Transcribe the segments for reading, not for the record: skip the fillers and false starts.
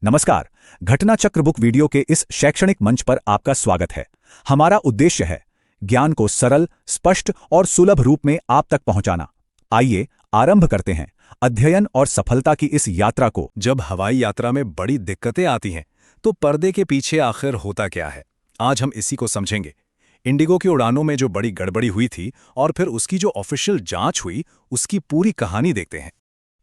नमस्कार। घटना चक्र बुक वीडियो के इस शैक्षणिक मंच पर आपका स्वागत है। हमारा उद्देश्य है ज्ञान को सरल, स्पष्ट और सुलभ रूप में आप तक पहुंचाना। आइए आरंभ करते हैं अध्ययन और सफलता की इस यात्रा को। जब हवाई यात्रा में बड़ी दिक्कतें आती हैं तो पर्दे के पीछे आखिर होता क्या है, आज हम इसी को समझेंगे। इंडिगो की उड़ानों में जो बड़ी गड़बड़ी हुई थी और फिर उसकी जो ऑफिशियल जांच हुई, उसकी पूरी कहानी देखते हैं।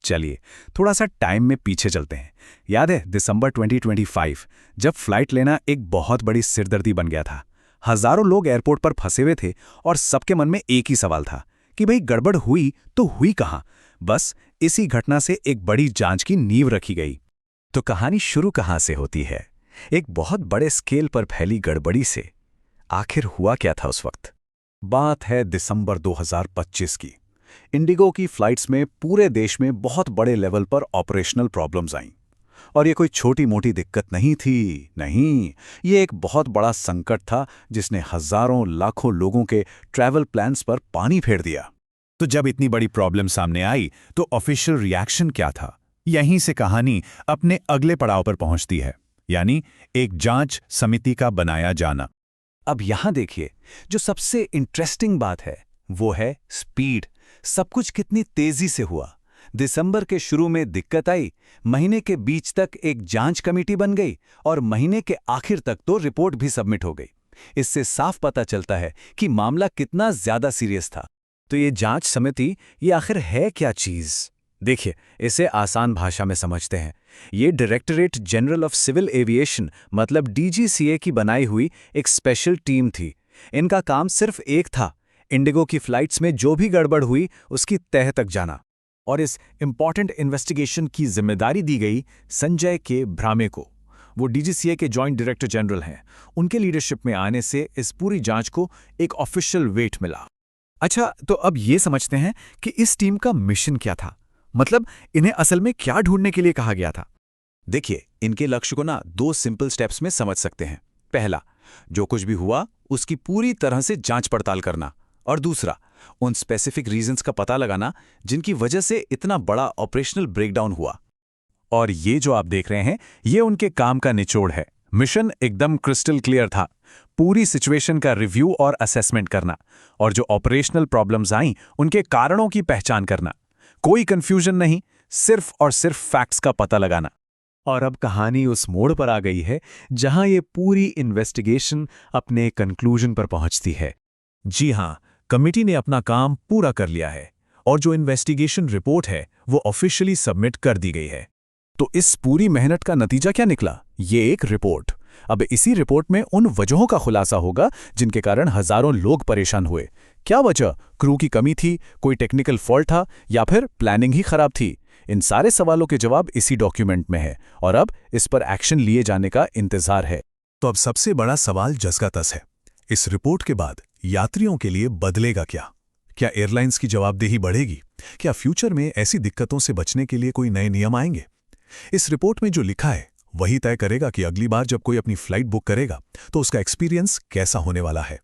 चलिए थोड़ा सा टाइम में पीछे चलते हैं। याद है दिसंबर 2025 जब फ्लाइट लेना एक बहुत बड़ी सिरदर्दी बन गया था। हजारों लोग एयरपोर्ट पर फंसे हुए थे और सबके मन में एक ही सवाल था कि भाई गड़बड़ हुई तो हुई कहाँ। बस इसी घटना से एक बड़ी जांच की नींव रखी गई। तो कहानी शुरू कहाँ से होती है? एक बहुत बड़े स्केल पर फैली गड़बड़ी से। आखिर हुआ क्या था उस वक्त? बात है दिसंबर 2025 की। इंडिगो की फ्लाइट्स में पूरे देश में बहुत बड़े लेवल पर ऑपरेशनल प्रॉब्लम्स आईं। और ये कोई छोटी मोटी दिक्कत नहीं थी, नहीं, ये एक बहुत बड़ा संकट था जिसने हजारों लाखों लोगों के ट्रैवल प्लान्स पर पानी फेर दिया। तो जब इतनी बड़ी प्रॉब्लम सामने आई तो ऑफिशियल रिएक्शन क्या था? यहीं से कहानी अपने अगले पड़ाव पर पहुंचती है, यानी एक जांच समिति का बनाया जाना। अब यहां देखिए, जो सबसे इंटरेस्टिंग बात है वो है स्पीड। सब कुछ कितनी तेजी से हुआ। दिसंबर के शुरू में दिक्कत आई, महीने के बीच तक एक जांच कमेटी बन गई और महीने के आखिर तक तो रिपोर्ट भी सबमिट हो गई। इससे साफ पता चलता है कि मामला कितना ज्यादा सीरियस था। तो ये जांच समिति, ये आखिर है क्या चीज? देखिए, इसे आसान भाषा में समझते हैं। ये Directorate General of Civil Aviation मतलब डीजीसीए की बनाई हुई एक स्पेशल टीम थी। इनका काम सिर्फ एक था, इंडिगो की फ्लाइट्स में जो भी गड़बड़ हुई उसकी तह तक जाना। और इस इंपॉर्टेंट इन्वेस्टिगेशन की जिम्मेदारी दी गई संजय के भ्रामे को। वो डीजीसीए के जॉइंट डायरेक्टर जनरल हैं। उनके लीडरशिप में आने से इस पूरी जांच को एक ऑफिशियल वेट मिला। अच्छा, तो अब ये समझते हैं कि इस टीम का मिशन क्या था। मतलब इन्हें असल में क्या ढूंढने के लिए कहा गया था। देखिए, इनके लक्ष्य को दो सिंपल स्टेप्स में समझ सकते हैं। पहला, जो कुछ भी हुआ उसकी पूरी तरह से जांच पड़ताल करना, और दूसरा, उन स्पेसिफिक रीजंस का पता लगाना जिनकी वजह से इतना बड़ा ऑपरेशनल ब्रेकडाउन हुआ। और ये जो आप देख रहे हैं, ये उनके काम का निचोड़ है। मिशन एकदम क्रिस्टल क्लियर था। पूरी सिचुएशन का रिव्यू और असेसमेंट करना, और जो ऑपरेशनल प्रॉब्लम्स आईं उनके कारणों की पहचान करना। कोई कंफ्यूजन नहीं, सिर्फ और सिर्फ फैक्ट्स का पता लगाना। और अब कहानी उस मोड़ पर आ गई है जहां ये पूरी इन्वेस्टिगेशन अपने कंक्लूजन पर पहुंचती है। जी हां, कमिटी ने अपना काम पूरा कर लिया है और जो इन्वेस्टिगेशन रिपोर्ट है वो ऑफिशियली सबमिट कर दी गई है। तो इस पूरी मेहनत का नतीजा क्या निकला? ये एक रिपोर्ट। अब इसी रिपोर्ट में उन वजहों का खुलासा होगा जिनके कारण हजारों लोग परेशान हुए। क्या वजह? क्रू की कमी थी, कोई टेक्निकल फॉल्ट था, या फिर प्लानिंग ही खराब थी? इन सारे सवालों के जवाब इसी डॉक्यूमेंट में है और अब इस पर एक्शन लिए जाने का इंतजार है। तो अब सबसे बड़ा सवाल जस का तस है, इस रिपोर्ट के बाद यात्रियों के लिए बदलेगा क्या? क्या एयरलाइंस की जवाबदेही बढ़ेगी? क्या फ्यूचर में ऐसी दिक्कतों से बचने के लिए कोई नए नियम आएंगे? इस रिपोर्ट में जो लिखा है वही तय करेगा कि अगली बार जब कोई अपनी फ्लाइट बुक करेगा तो उसका एक्सपीरियंस कैसा होने वाला है।